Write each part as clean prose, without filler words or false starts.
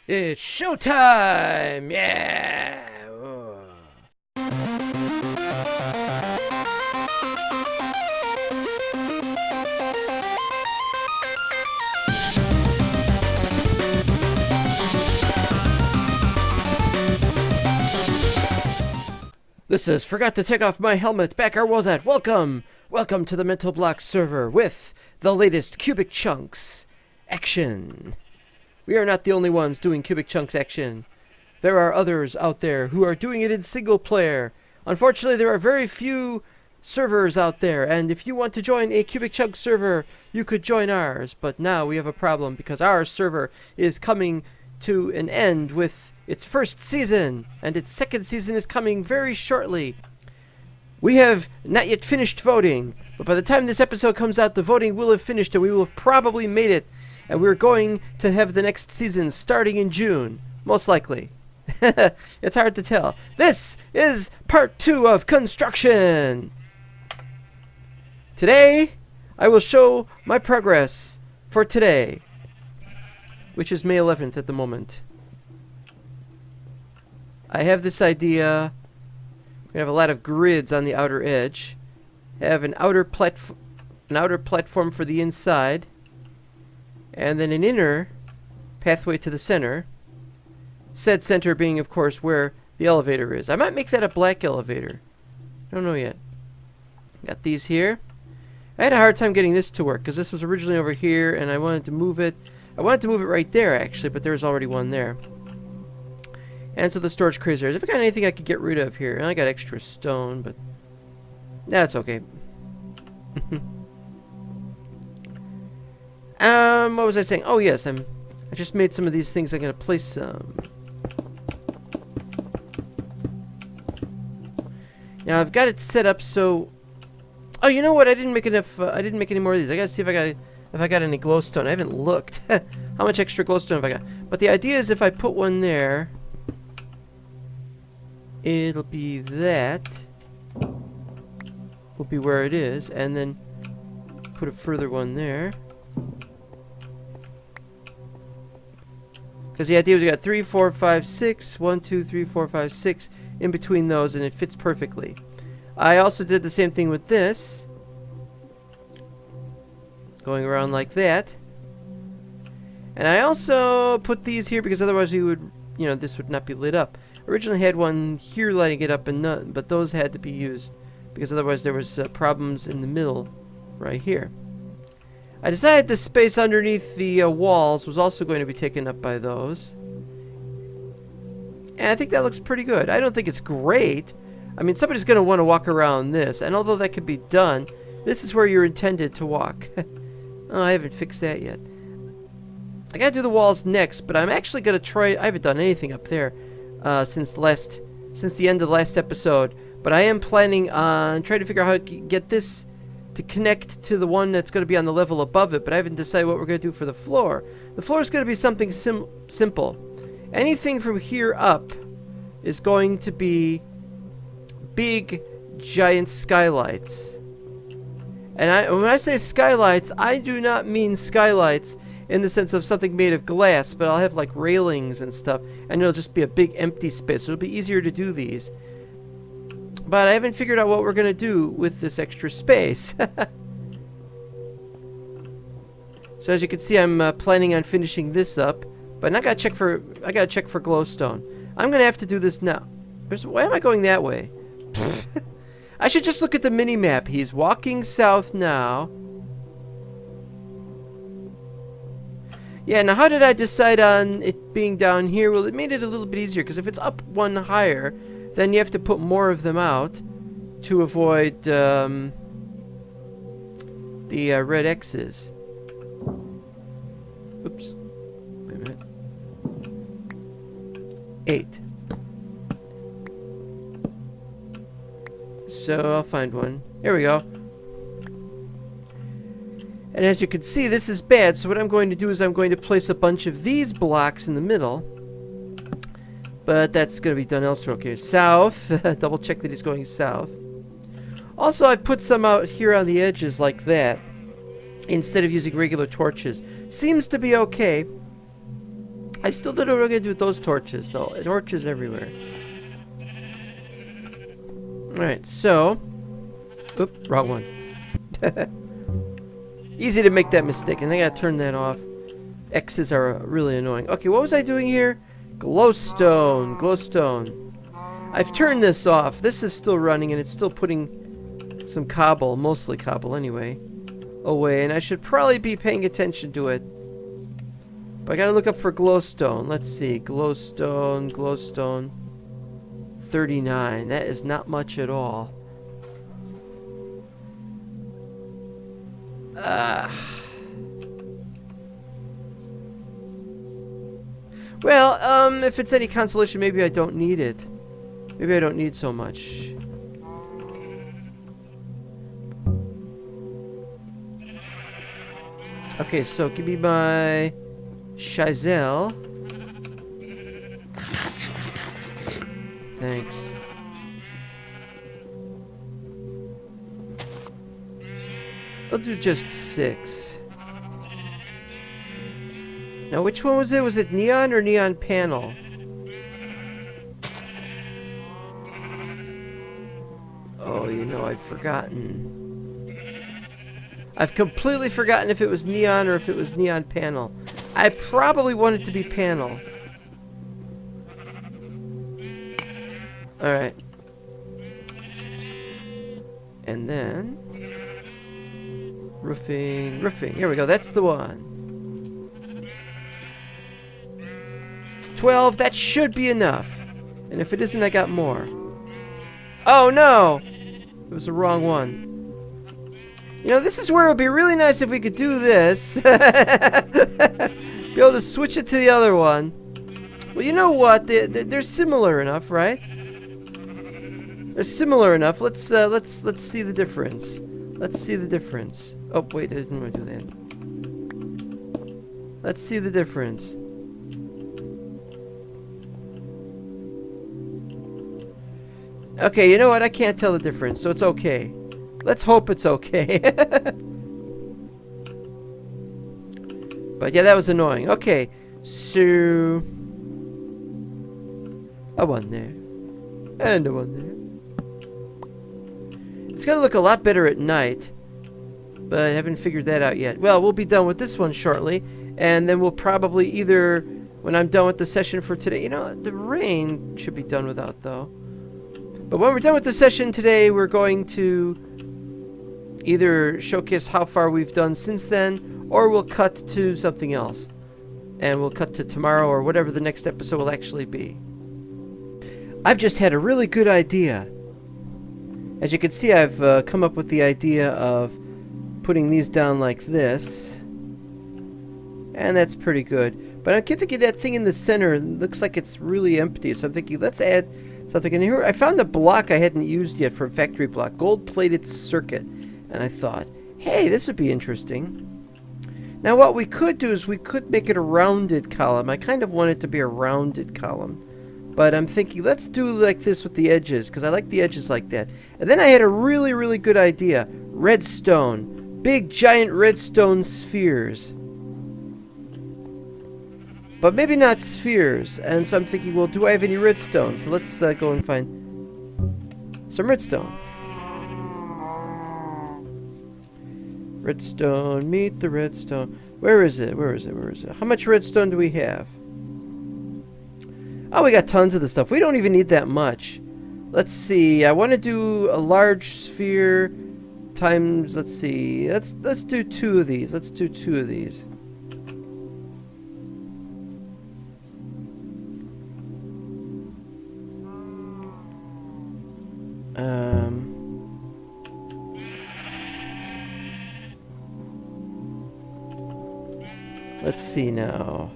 It's showtime! Yeah! Oh. This is Forgot to Take Off My Helmet, Backer was at. Welcome! Welcome to the Mental Block server with the latest Cubic Chunks action. We are not the only ones doing Cubic Chunks action. There are others out there who are doing it in single player. Unfortunately, there are very few servers out there, and if you want to join a Cubic Chunks server, you could join ours. But now we have a problem because our server is coming to an end with its first season, and its second season is coming very shortly. We have not yet finished voting, but by the time this episode comes out, the voting will have finished, and we will have probably made it. And we're going to have the next season starting in June, most likely. It's hard to tell. This is part 2 of construction. Today, I will show my progress for today, which is May 11th at the moment. I have this idea. We're gonna have a lot of grids on the outer edge. Have an outer platform for the inside, and then an inner pathway to the center. Said center being, of course, where the elevator is. I might make that a black elevator. Don't know yet. Got these here. I had a hard time getting this to work because this was originally over here, and I wanted to move it. I wanted to move it right there, actually, but there was already one there. And so the storage crazers. If I got anything I could get rid of here, and I got extra stone, but that's okay. What was I saying? Oh yes, I just made some of these things. I'm gonna place some. Now I've got it set up so. Oh, you know what? I didn't make enough. I didn't make any more of these. I gotta see if I got any glowstone. I haven't looked. How much extra glowstone have I got? But the idea is if I put one there, it'll be that. Will be where it is, and then put a further one there. Because the idea was we got 3, 4, 5, 6, 1, 2, 3, 4, 5, 6 in between those, and it fits perfectly. I also did the same thing with this, going around like that. And I also put these here because otherwise we would, this would not be lit up. Originally had one here lighting it up, and none, but those had to be used because otherwise there was problems in the middle, right here. I decided the space underneath the walls was also going to be taken up by those. And I think that looks pretty good. I don't think it's great. I mean, somebody's going to want to walk around this. And although that could be done, this is where you're intended to walk. Oh, I haven't fixed that yet. I got to do the walls next, but I'm actually going to try. I haven't done anything up there since the end of the last episode. But I am planning on trying to figure out how to get this to connect to the one that's going to be on the level above it, but I haven't decided what we're going to do for the floor. The floor is going to be something simple. Anything from here up is going to be big, giant skylights. And when I say skylights, I do not mean skylights in the sense of something made of glass, but I'll have like railings and stuff, and it'll just be a big empty space, so it'll be easier to do these. But I haven't figured out what we're going to do with this extra space. So as you can see, I'm planning on finishing this up. But I gotta check for glowstone. I'm going to have to do this now. Why am I going that way? I should just look at the mini-map. He's walking south now. Yeah, now how did I decide on it being down here? Well, it made it a little bit easier, because if it's up one higher, then you have to put more of them out to avoid the red X's. Oops. Wait a minute. 8. So I'll find one. Here we go. And as you can see, this is bad. So what I'm going to do is I'm going to place a bunch of these blocks in the middle. But that's going to be done elsewhere. Okay, south. Double check that he's going south. Also, I put some out here on the edges like that, instead of using regular torches. Seems to be okay. I still don't know what I'm going to do with those torches, though. Torches everywhere. Alright, so... Oop, wrong one. Easy to make that mistake, and I gotta turn that off. X's are really annoying. Okay, what was I doing here? Glowstone. Glowstone. I've turned this off. This is still running, and it's still putting some cobble, mostly cobble anyway, away, and I should probably be paying attention to it. But I gotta look up for glowstone. Let's see. Glowstone, glowstone. 39. That is not much at all. Well, if it's any consolation, maybe I don't need it. Maybe I don't need so much. Okay, so give me my Chisel. Thanks. I'll do just 6. Now, which one was it? Was it neon or neon panel? Oh, you know, I've forgotten. I've completely forgotten if it was neon or if it was neon panel. I probably want it to be panel. Alright. And then... roofing, roofing. Here we go, that's the one. 12, that should be enough. And if it isn't, I got more. Oh no! It was the wrong one. You know, this is where it would be really nice if we could do this. Be able to switch it to the other one. Well, you know what? They're similar enough, right? They're similar enough. Let's see the difference. Let's see the difference. Oh wait, I didn't want to do that. Let's see the difference. Okay, you know what? I can't tell the difference, so it's okay. Let's hope it's okay. But yeah, that was annoying. Okay, so... a 1 there. And a 1 there. It's gonna look a lot better at night. But I haven't figured that out yet. Well, we'll be done with this one shortly. And then we'll probably either... when I'm done with the session for today... You know, the rain should be done without, though. But when we're done with the session today, we're going to either showcase how far we've done since then, or we'll cut to something else. And we'll cut to tomorrow or whatever the next episode will actually be. I've just had a really good idea. As you can see, I've come up with the idea of putting these down like this. And that's pretty good. But I'm thinking that thing in the center looks like it's really empty. So I'm thinking, let's add something in here. I found a block I hadn't used yet from factory block, gold-plated circuit, and I thought, hey, this would be interesting. Now what we could do is we could make it a rounded column. I kind of want it to be a rounded column, but I'm thinking let's do like this with the edges, because I like the edges like that. And then I had a really, really good idea. Redstone, big giant redstone spheres. But maybe not spheres. And so I'm thinking, well, do I have any redstone? So let's go and find some redstone. Redstone, meet the redstone. Where is it? Where is it? Where is it? How much redstone do we have? Oh, we got tons of the stuff. We don't even need that much. Let's see. I want to do a large sphere times, let's see. Let's do 2 of these. Let's do 2 of these. Let's see now.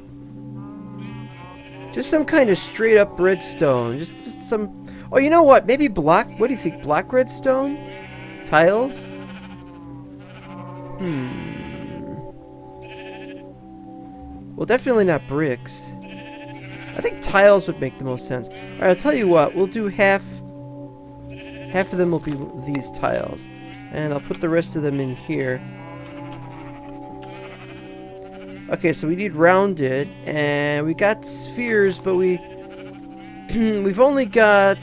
Just some kind of straight up redstone. Just some... Oh, you know what? Maybe block... What do you think? Block redstone? Tiles? Well, definitely not bricks. I think tiles would make the most sense. Alright, I'll tell you what. We'll do half... Half of them will be these tiles. And I'll put the rest of them in here. Okay, so we need rounded, and we got spheres, but we've only got...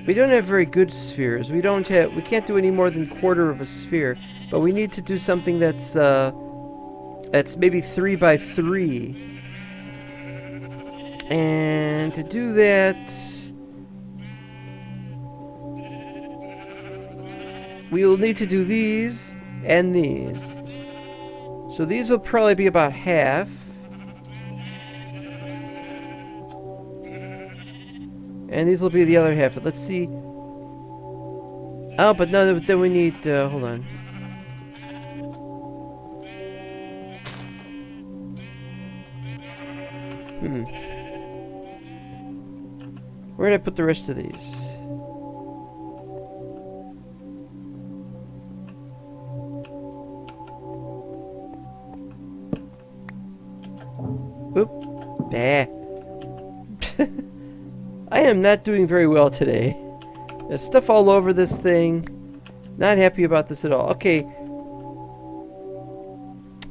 We don't have very good spheres. We can't do any more than quarter of a sphere, but we need to do something that's maybe 3 by 3. And to do that, we will need to do these and these. So these will probably be about half. And these will be the other half. But let's see. Oh, but no, then we need... hold on. Where did I put the rest of these? Oop. Bah. I am not doing very well today. There's stuff all over this thing. Not happy about this at all. Okay.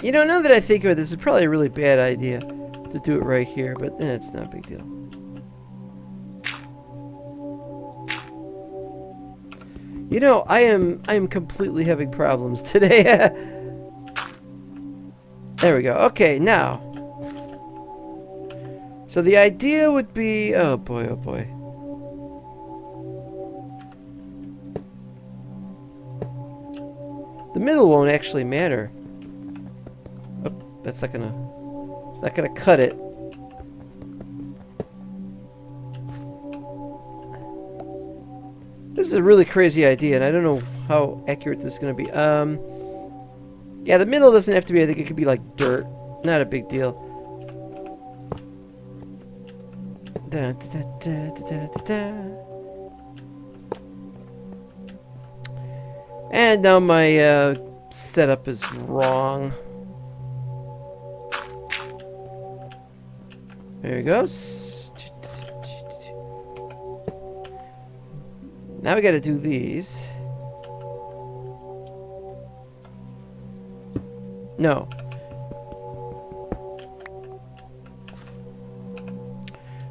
You know, now that I think of it, this is probably a really bad idea to do it right here, but it's not a big deal. You know, I am completely having problems today. There we go. Okay, now. So the idea would be... Oh boy, oh boy. The middle won't actually matter. Oh, that's not gonna... It's not gonna cut it. This is a really crazy idea, and I don't know how accurate this is gonna be. Yeah, the middle doesn't have to be... I think it could be like dirt. Not a big deal. Da, da, da, da, da, da. And now my setup is wrong. There it goes. Now we gotta do these. No.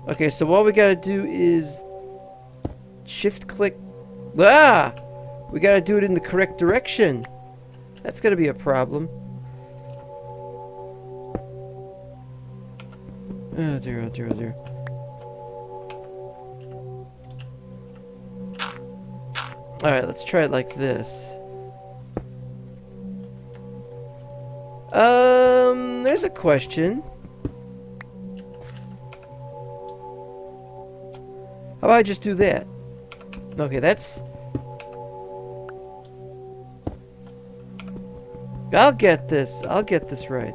Okay, so what we gotta do is shift click. Ah! We gotta do it in the correct direction. That's gonna be a problem. Oh dear, oh dear, oh dear. Alright, let's try it like this. There's a question. How about I just do that? Okay, that's... I'll get this. I'll get this right.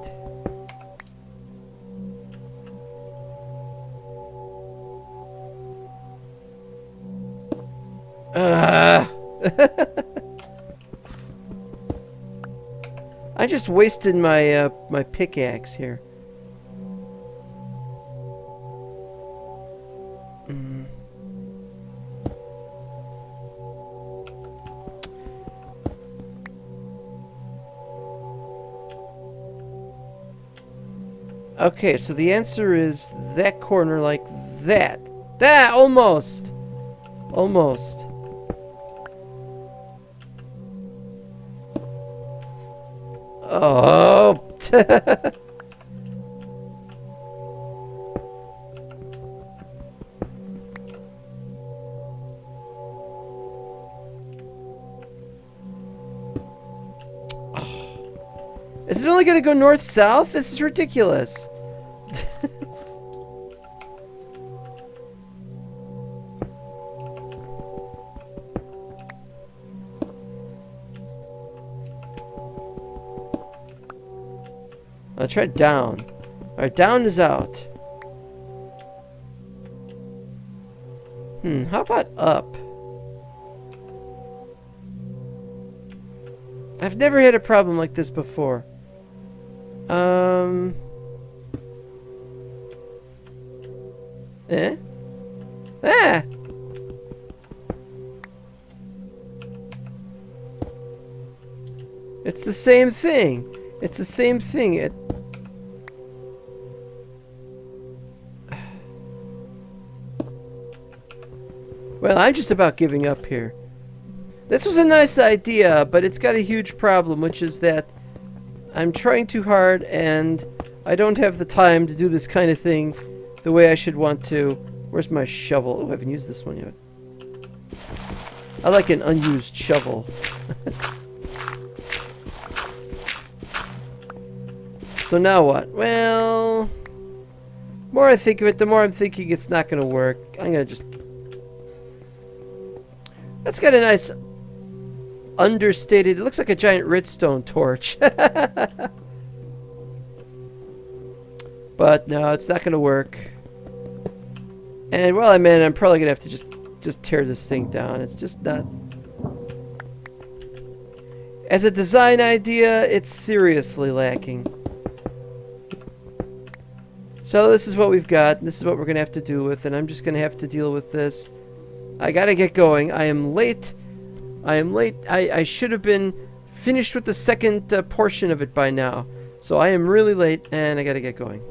I just wasted my my pickaxe here. Okay, so the answer is that corner like that. That almost. Almost. Oh. Is it only going to go north-south? This is ridiculous. I'll try down. Alright, down is out. How about up? I've never had a problem like this before. Eh? Ah! It's the same thing. It's the same thing. Well, I'm just about giving up here. This was a nice idea, but it's got a huge problem, which is that I'm trying too hard and I don't have the time to do this kind of thing the way I should want to. Where's my shovel? Oh, I haven't used this one yet. I like an unused shovel. So now what? Well, the more I think of it, the more I'm thinking it's not going to work. I'm going to just... That's got a nice understated... It looks like a giant redstone torch. But no, it's not going to work. And while I'm in, I'm probably going to have to just tear this thing down. It's just not... As a design idea, it's seriously lacking. So this is what we've got. And this is what we're going to have to do with. And I'm just going to have to deal with this. I got to get going. I am late. I am late. I should have been finished with the second portion of it by now. So I am really late and I got to get going.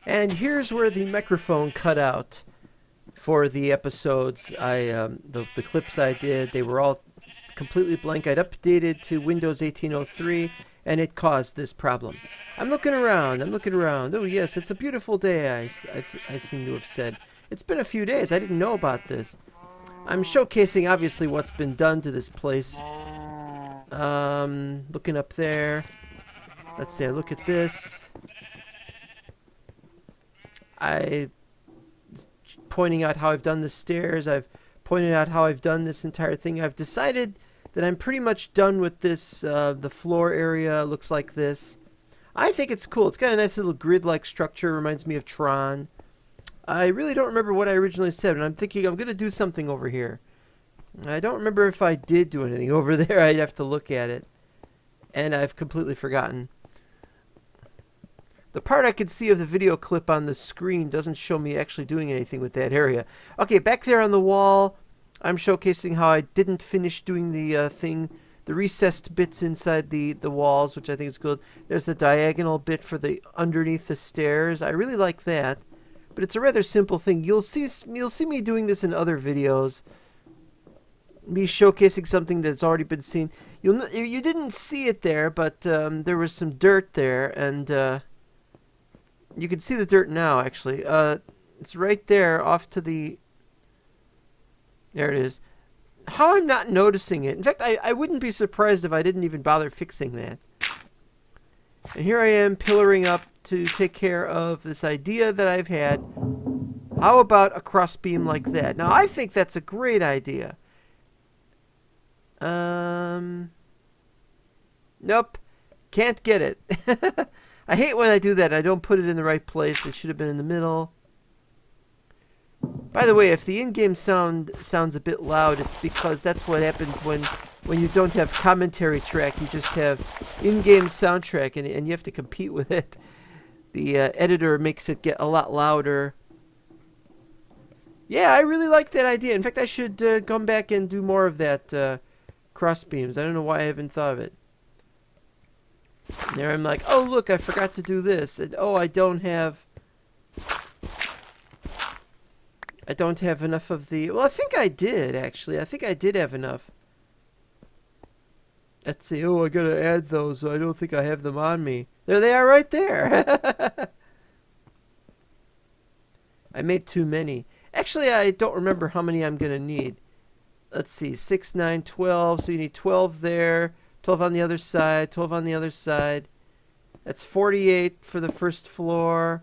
And here's where the microphone cut out for the episodes. The clips I did, they were all completely blank. I'd updated to Windows 1803 and it caused this problem. I'm looking around. Oh yes, it's a beautiful day, I seem to have said. It's been a few days. I didn't know about this. I'm showcasing obviously what's been done to this place. Looking up there. Let's see, I look at this. Pointing out how I've done the stairs. I've pointed out how I've done this entire thing. I've decided that I'm pretty much done with this. The floor area looks like this. I think it's cool. It's got a nice little grid-like structure. Reminds me of Tron. I really don't remember what I originally said, and I'm thinking I'm going to do something over here. I don't remember if I did do anything over there. I'd have to look at it. And I've completely forgotten. The part I could see of the video clip on the screen doesn't show me actually doing anything with that area. Okay, back there on the wall, I'm showcasing how I didn't finish doing the the recessed bits inside the walls, which I think is good. There's the diagonal bit for the underneath the stairs. I really like that, but it's a rather simple thing. You'll see me doing this in other videos. Me showcasing something that's already been seen. You didn't see it there, but there was some dirt there, and you can see the dirt now. Actually, it's right there, off to the. There it is. How I'm not noticing it. In fact, I wouldn't be surprised if I didn't even bother fixing that. And here I am pillaring up to take care of this idea that I've had. How about a crossbeam like that? Now, I think that's a great idea. Nope. Can't get it. I hate when I do that. I don't put it in the right place. It should have been in the middle. By the way, if the in-game sound sounds a bit loud, it's because that's what happens when you don't have commentary track. You just have in-game soundtrack, and you have to compete with it. The editor makes it get a lot louder. Yeah, I really like that idea. In fact, I should come back and do more of that cross beams. I don't know why I haven't thought of it. And there I'm like, oh, look, I forgot to do this. And oh, I don't have enough of the... Well, I think I did, actually. I think I did have enough. Let's see. Oh, I gotta add those. I don't think I have them on me. There they are right there. I made too many. Actually, I don't remember how many I'm gonna need. Let's see. 6, 9, 12. So you need 12 there. 12 on the other side. 12 on the other side. That's 48 for the first floor.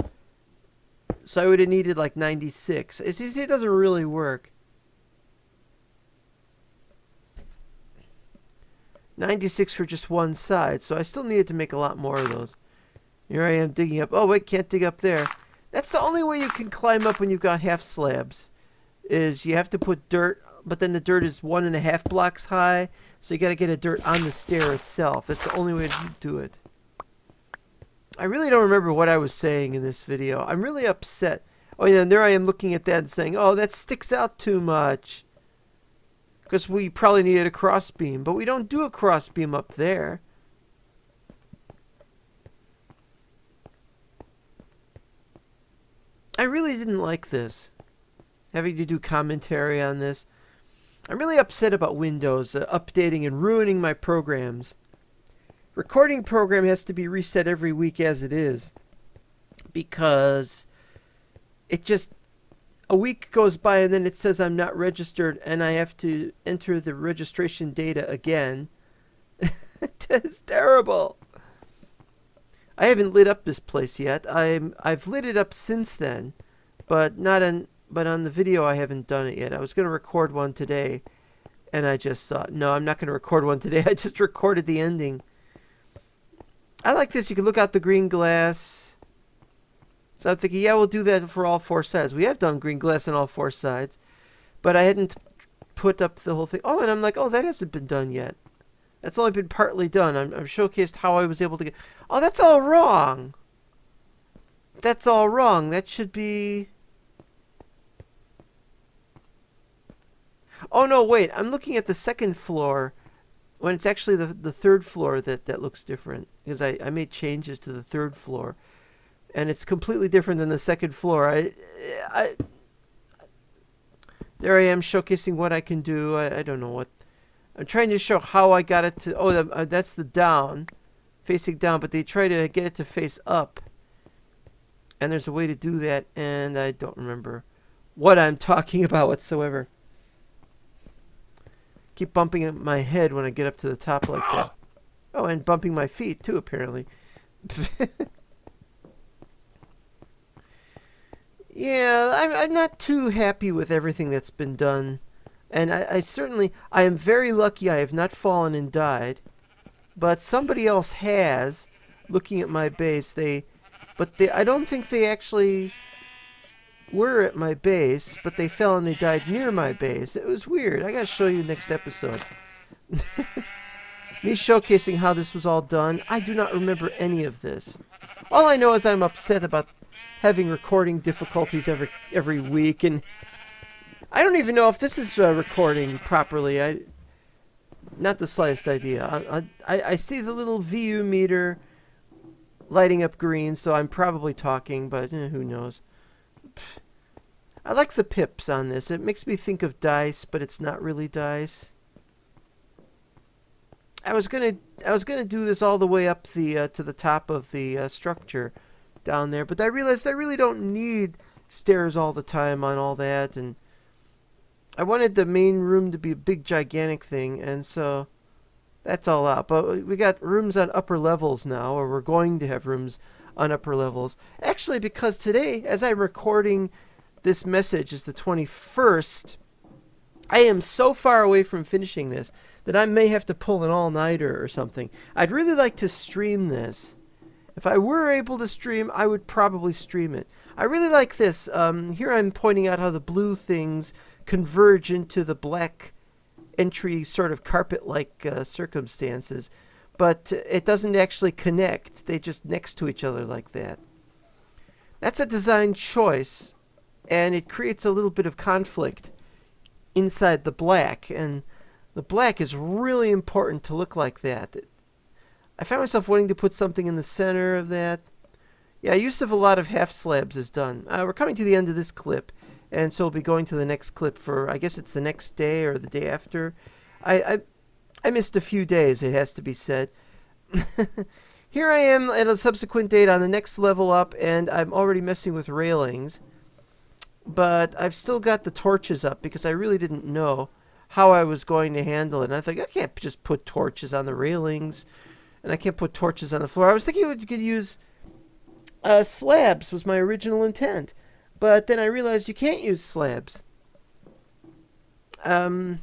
So I would have needed like 96. You see, it doesn't really work. 96 for just one side. So I still needed to make a lot more of those. Here I am digging up. Oh, wait, can't dig up there. That's the only way you can climb up when you've got half slabs. Is you have to put dirt, but then the dirt is 1.5 blocks high. So you got to get a dirt on the stair itself. That's the only way to do it. I really don't remember what I was saying in this video. I'm really upset. Oh yeah, and there I am looking at that and saying, oh, that sticks out too much. because we probably needed a cross beam, but we don't do a cross beam up there. I really didn't like this, having to do commentary on this. I'm really upset about Windows updating and ruining my programs. Recording program has to be reset every week as it is, because it just, a week goes by and then it says I'm not registered and I have to enter the registration data again. It's terrible. I haven't lit up this place yet. I've lit it up since then, but on the video I haven't done it yet. I was going to record one today, and I just thought, no, I'm not going to record one today. I just recorded the ending. I like this. You can look out the green glass. So I'm thinking, yeah, we'll do that for all 4 sides. We have done green glass on all 4 sides, but I hadn't put up the whole thing. Oh, and I'm like, oh, that hasn't been done yet. That's only been partly done. I'm showcased how I was able to get... Oh, that's all wrong. That's all wrong. That should be... Oh, no, wait. I'm looking at the 2nd floor when it's actually the 3rd floor that looks different, because I made changes to the 3rd floor, and it's completely different than the 2nd floor. There I am showcasing what I can do. I don't know what... I'm trying to show how I got it to... Oh, that's the down, facing down, but they try to get it to face up. And there's a way to do that, and I don't remember what I'm talking about whatsoever. Keep bumping my head when I get up to the top like that. Oh, and bumping my feet, too, apparently. Yeah, I'm not too happy with everything that's been done. And I am very lucky I have not fallen and died. But somebody else has, looking at my base. I don't think they actually were at my base, but they fell and they died near my base. It was weird. I gotta show you next episode. Me showcasing how this was all done. I do not remember any of this. All I know is I'm upset about having recording difficulties every week, and I don't even know if this is recording properly. Not the slightest idea. I see the little VU meter lighting up green, so I'm probably talking, but who knows. I like the pips on this. It makes me think of dice, but it's not really dice. I was gonna do this all the way up to the top of the structure down there, but I realized I really don't need stairs all the time on all that, and I wanted the main room to be a big gigantic thing, and so that's all out. But we got rooms on upper levels now, or we're going to have rooms on upper levels. Actually, because today, as I'm recording this message, is the 21st, I am so far away from finishing this that I may have to pull an all-nighter or something. I'd really like to stream this. If I were able to stream, I would probably stream it. I really like this. Here I'm pointing out how the blue things converge into the black entry sort of carpet-like circumstances. But it doesn't actually connect. They just next to each other like that. That's a design choice, and it creates a little bit of conflict inside the black. And the black is really important to look like that. I found myself wanting to put something in the center of that. Yeah, use of a lot of half slabs is done. We're coming to the end of this clip, and so we'll be going to the next clip for, I guess it's the next day or the day after. I missed a few days, it has to be said. Here I am at a subsequent date on the next level up, and I'm already messing with railings. But I've still got the torches up because I really didn't know how I was going to handle it. And I thought, I can't just put torches on the railings, and I can't put torches on the floor. I was thinking you could use slabs was my original intent. But then I realized you can't use slabs. Main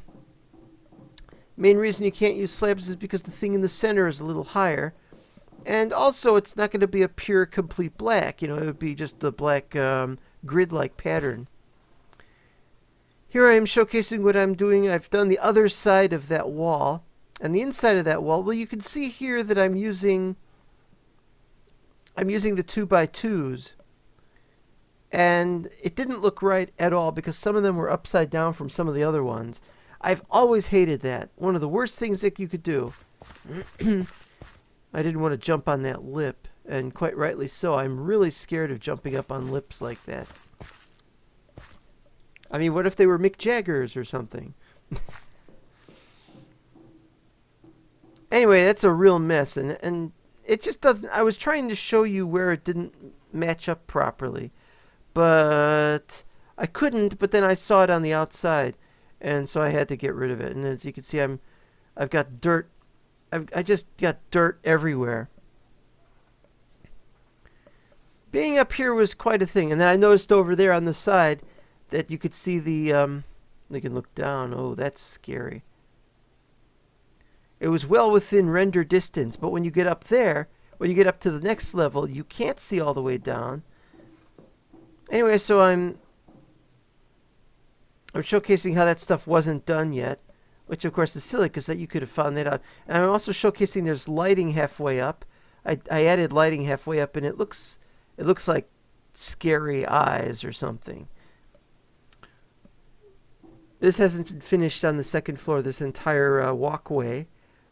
reason you can't use slabs is because the thing in the center is a little higher. And also, it's not going to be a pure, complete black. It would be just a black grid-like pattern. Here I am showcasing what I'm doing. I've done the other side of that wall. And the inside of that wall, well, you can see here that I'm using the 2x2s. And it didn't look right at all because some of them were upside down from some of the other ones. I've always hated that. One of the worst things that you could do. I didn't want to jump on that lip, and quite rightly so. I'm really scared of jumping up on lips like that. I mean, what if they were Mick Jagger's or something? Anyway, that's a real mess, and it just doesn't... I was trying to show you where it didn't match up properly, but I couldn't, but then I saw it on the outside, and so I had to get rid of it. And as you can see, I've got dirt. I just got dirt everywhere. Being up here was quite a thing, and then I noticed over there on the side that you could see the... you can look down. Oh, that's scary. It was well within render distance, but when you get up there, when you get up to the next level, you can't see all the way down. Anyway, so I'm showcasing how that stuff wasn't done yet, which of course is silly because you could have found that out. And I'm also showcasing there's lighting halfway up. I added lighting halfway up, and it looks like scary eyes or something. This hasn't been finished on the second floor, this entire walkway.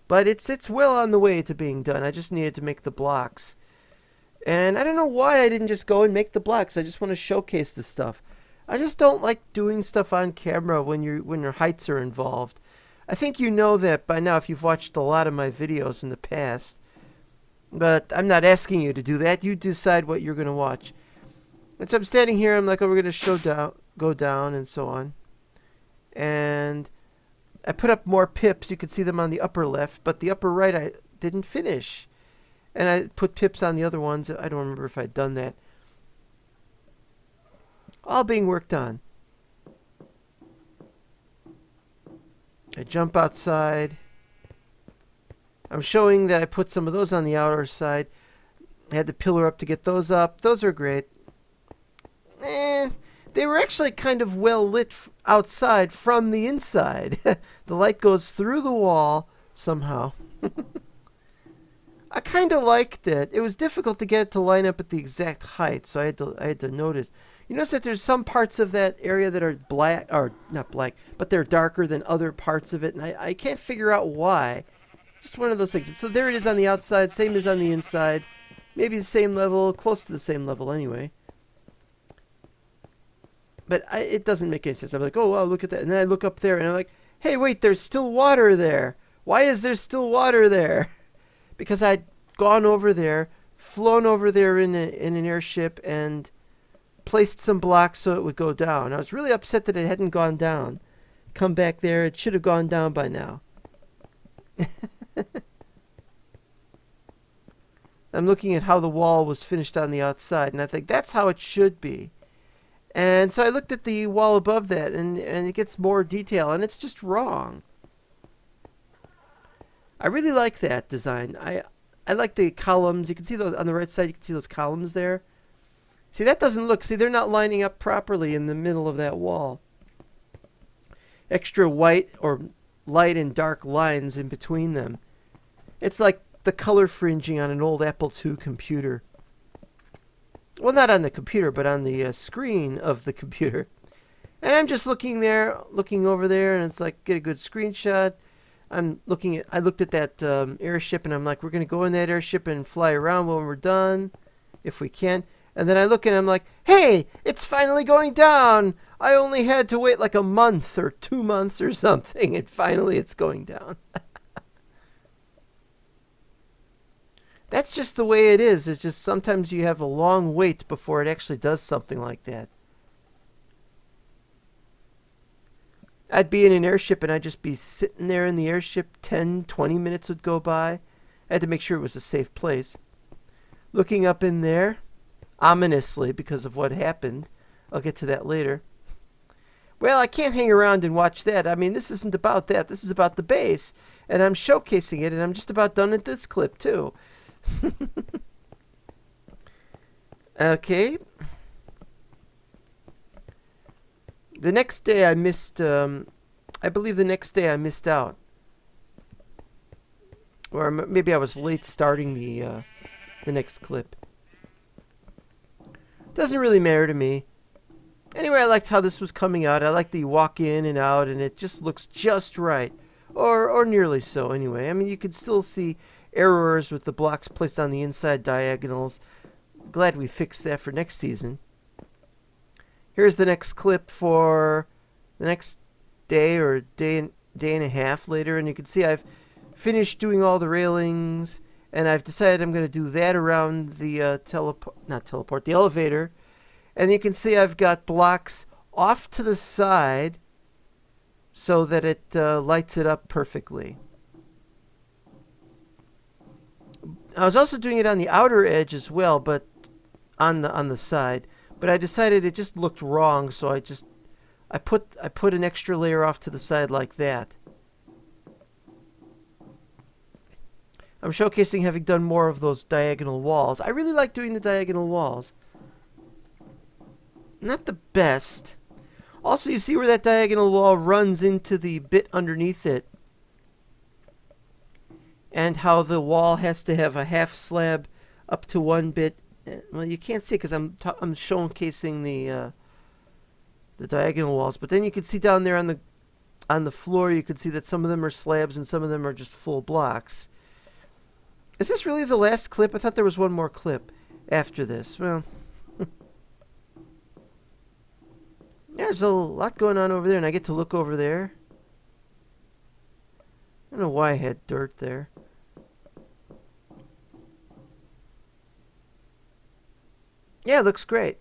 But it's well on the way to being done. I just needed to make the blocks. And I don't know why I didn't just go and make the blocks. I just want to showcase the stuff. I just don't like doing stuff on camera when your heights are involved. I think you know that by now if you've watched a lot of my videos in the past. But I'm not asking you to do that. You decide what you're going to watch. And so I'm standing here. I'm like, oh, we're going to go down and so on. And I put up more pips. You can see them on the upper left, but the upper right I didn't finish. And I put pips on the other ones. I don't remember if I'd done that. All being worked on. I jump outside. I'm showing that I put some of those on the outer side. I had the pillar up to get those up. Those are great. They were actually kind of well lit outside from the inside. The light goes through the wall somehow. I kind of liked it. It was difficult to get it to line up at the exact height, so I had to notice. You notice that there's some parts of that area that are black, or not black, but they're darker than other parts of it, and I can't figure out why. Just one of those things. So there it is on the outside, same as on the inside. Maybe the same level, close to the same level anyway. But it doesn't make any sense. I'm like, oh, wow, look at that. And then I look up there, and I'm like, hey, wait, there's still water there. Why is there still water there? Because I'd gone over there, flown over there in an airship, and placed some blocks so it would go down. I was really upset that it hadn't gone down. Come back there. It should have gone down by now. I'm looking at how the wall was finished on the outside, and I think that's how it should be. And so I looked at the wall above that, and it gets more detail, and it's just wrong. I really like that design. I like the columns. You can see those on the right side. You can see those columns there. See, that doesn't look... See, they're not lining up properly in the middle of that wall. Extra white or light and dark lines in between them. It's like the color fringing on an old Apple II computer. Well, not on the computer, but on the screen of the computer. And I'm just looking there, looking over there, and it's like, get a good screenshot. I looked at that airship, and I'm like, we're going to go in that airship and fly around when we're done, if we can. And then I look and I'm like, hey, it's finally going down. I only had to wait like a month or 2 months or something, and finally it's going down. That's just the way it is. It's just sometimes you have a long wait before it actually does something like that. I'd be in an airship and I'd just be sitting there in the airship. 10, 20 minutes would go by. I had to make sure it was a safe place. Looking up in there, ominously because of what happened. I'll get to that later. Well, I can't hang around and watch that. I mean, this isn't about that. This is about the base. And I'm showcasing it, and I'm just about done with this clip, too. Okay. The next day I missed, I believe the next day I missed out. Or maybe I was late starting the next clip. Doesn't really matter to me. Anyway, I liked how this was coming out. I like the walk in and out, and it just looks just right. Or nearly so, anyway. I mean, you can still see errors with the blocks placed on the inside diagonals. Glad we fixed that for next season. Here's the next clip for the next day or day and a half later, and you can see I've finished doing all the railings, and I've decided I'm going to do that around the the elevator. And you can see I've got blocks off to the side so that it lights it up perfectly. I was also doing it on the outer edge as well, but on the side. But I decided it just looked wrong, so I put an extra layer off to the side like that. I'm showcasing having done more of those diagonal walls. I really like doing the diagonal walls. Not the best. Also, you see where that diagonal wall runs into the bit underneath it, and how the wall has to have a half slab up to one bit. Well, you can't see it because I'm showcasing the diagonal walls, but then you can see down there on the floor, you can see that some of them are slabs and some of them are just full blocks. Is this really the last clip? I thought there was one more clip after this. Well, there's a lot going on over there, and I get to look over there. I don't know why I had dirt there. Yeah, it looks great.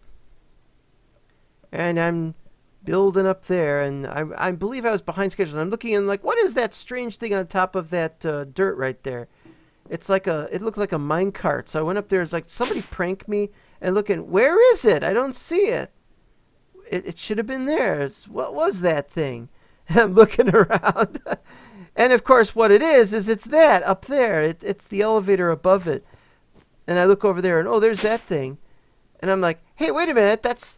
And I'm building up there, and I believe I was behind schedule. And I'm looking and like, what is that strange thing on top of that dirt right there? It looked like a minecart. So I went up there. It's like somebody pranked me, and looking, where is it? I don't see it. It should have been there. What was that thing? And I'm looking around. And of course, what it is it's that up there. It's the elevator above it. And I look over there, and oh, there's that thing. And I'm like, hey, wait a minute. That's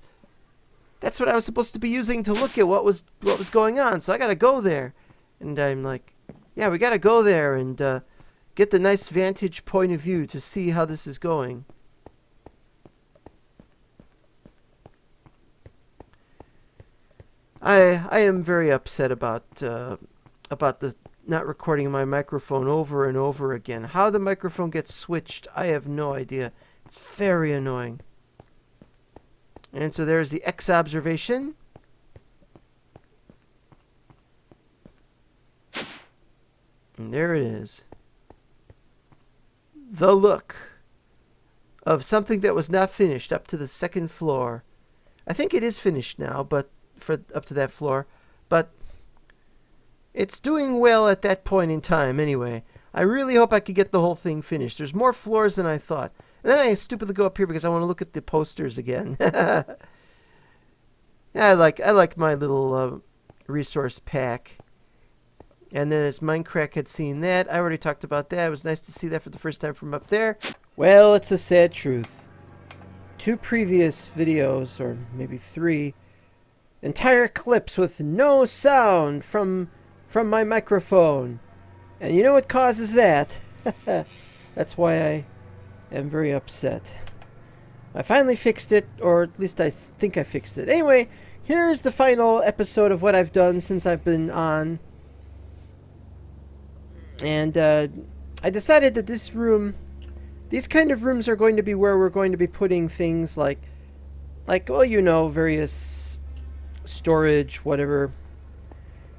what I was supposed to be using to look at what was going on. So I got to go there. And I'm like, yeah, we got to go there and get the nice vantage point of view to see how this is going. I am very upset about the not recording my microphone over and over again. How the microphone gets switched, I have no idea. It's very annoying. And so there's the X observation. And there it is. The look of something that was not finished up to the second floor. I think it is finished now, but for up to that floor, but it's doing well at that point in time anyway. I really hope I could get the whole thing finished. There's more floors than I thought. And then I stupidly go up here because I want to look at the posters again. Yeah, I like my little resource pack. And then as Minecraft had seen that, I already talked about that. It was nice to see that for the first time from up there. Well, it's a sad truth. 2 previous videos, or maybe 3, entire clips with no sound from my microphone. And you know what causes that? That's why I am very upset. I finally fixed it, or at least I think I fixed it. Anyway, here's the final episode of what I've done since I've been on. And I decided that this room, these kind of rooms are going to be where we're going to be putting things like well, you know, various storage, whatever.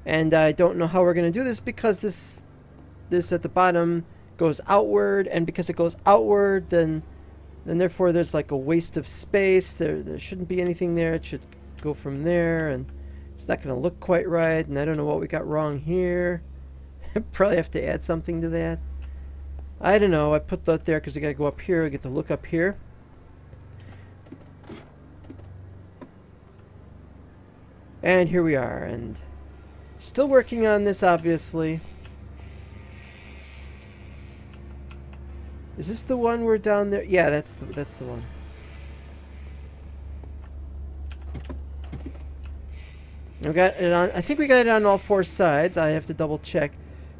And I don't know how we're going to do this because this at the bottom goes outward, and because it goes outward, then therefore there's like a waste of space. There shouldn't be anything there. It should go from there, and it's not going to look quite right. And I don't know what we got wrong here. Probably have to add something to that. I don't know. I put that there because I got to go up here. I get to look up here. And here we are, and still working on this, obviously. Is this the one we're down there? Yeah, that's the one. I got it on. I think we got it on all 4 sides. I have to double check.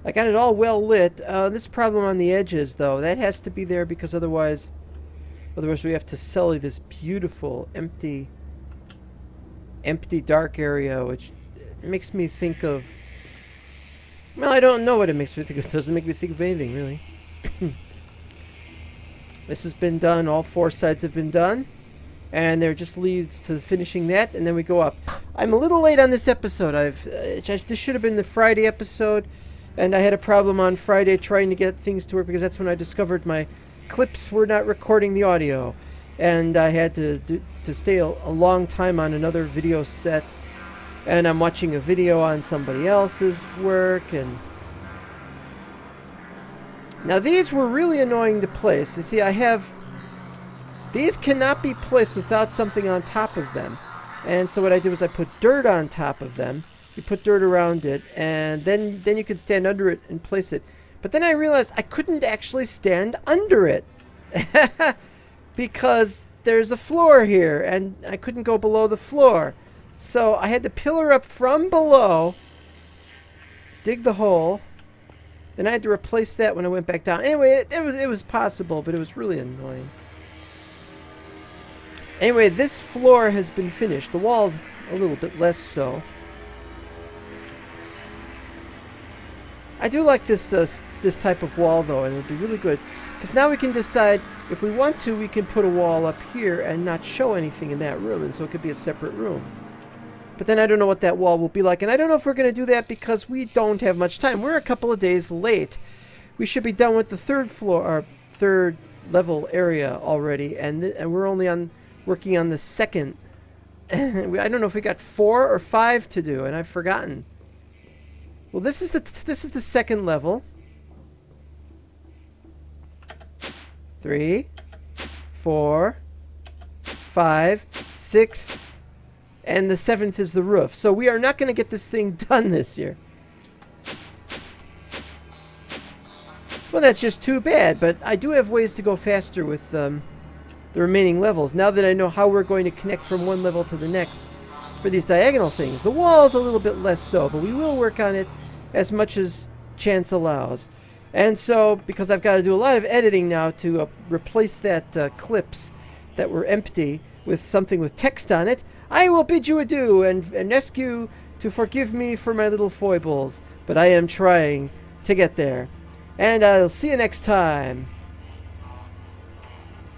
I got it all well lit. This problem on the edges, though, that has to be there because otherwise we have to sully this beautiful empty empty, dark area, which makes me think of... Well, I don't know what it makes me think of. It doesn't make me think of anything, really. This has been done. All 4 sides have been done. And there just leads to finishing that, and then we go up. I'm a little late on this episode. This should have been the Friday episode, and I had a problem on Friday trying to get things to work because that's when I discovered my clips were not recording the audio, and I had to stay a long time on another video set, and I'm watching a video on somebody else's work, and now these were really annoying to place. You see, these cannot be placed without something on top of them. And so what I did was I put dirt on top of them. You put dirt around it, and then you could stand under it and place it. But then I realized I couldn't actually stand under it. Because there's a floor here, and I couldn't go below the floor. So I had to pillar up from below, dig the hole, then I had to replace that when I went back down. Anyway, it was possible, but it was really annoying. Anyway, this floor has been finished. The wall's a little bit less so. I do like this this type of wall, though, and it'll be really good. Because now we can decide, if we want to, we can put a wall up here and not show anything in that room, and so it could be a separate room. But then I don't know what that wall will be like, and I don't know if we're going to do that because we don't have much time. We're a couple of days late. We should be done with the third floor, or third level area already, and we're only working on the second. I don't know if we got 4 or 5 to do, and I've forgotten. Well, this is the second level. 3, 4, 5, 6, and the 7th is the roof. So we are not going to get this thing done this year. Well, that's just too bad, but I do have ways to go faster with the remaining levels. Now that I know how we're going to connect from one level to the next for these diagonal things. The wall is a little bit less so, but we will work on it as much as chance allows. And so, because I've got to do a lot of editing now to replace that clips that were empty with something with text on it, I will bid you adieu and ask you to forgive me for my little foibles. But I am trying to get there. And I'll see you next time.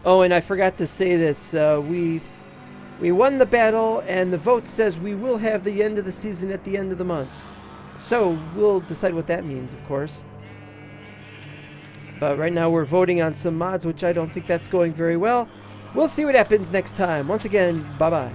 Oh, and I forgot to say this. We won the battle, and the vote says we will have the end of the season at the end of the month. So we'll decide what that means, of course. But right now we're voting on some mods, which I don't think that's going very well. We'll see what happens next time. Once again, bye-bye.